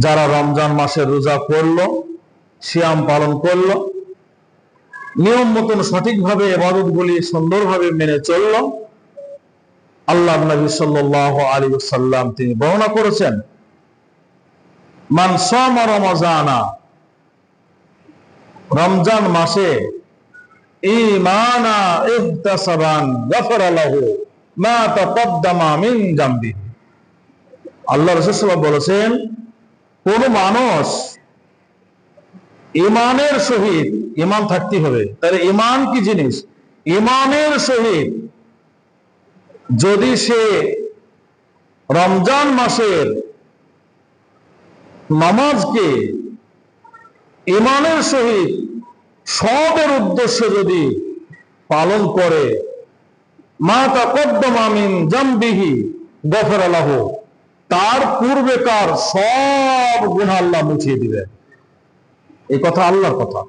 যারা রমজান মাসে রোজা করলো, সিয়াম পালন করলো, নিয়ম মতন সঠিকভাবে ইবাদতগুলি সুন্দরভাবে মেনে চললো, আল্লাহ নবী সাল্লাল্লাহু আলাইহি ওয়াসাল্লাম তিনি বর্ণনা করেছেন, মান সামা রমাজানা, রমজান মাসে ঈমানা ইহতাসাবান গাফারা লাহু মা তাকদ্দামা মিন যামবিহি। আল্লাহ রাসূল সাল্লাল্লাহু আলাইহি ওয়াসাল্লাম বলেছেন, কোন মানুষ ঈমানের সহিত, ঈমান থাকতে হবে, তাহলে ঈমান কি জিনিস? ঈমানের সহিত যদি সে রমজান মাসের নামাজকে ঈমানের সহিত সবের উদ্দেশ্যে যদি পালন করে, মা তাকদ্দামা মিন যামবিহি গফারা লাহু, তার পূর্বেকার সব গুনাহ আল্লাহ মুছিয়ে দিবেন। এই কথা আল্লাহর কথা।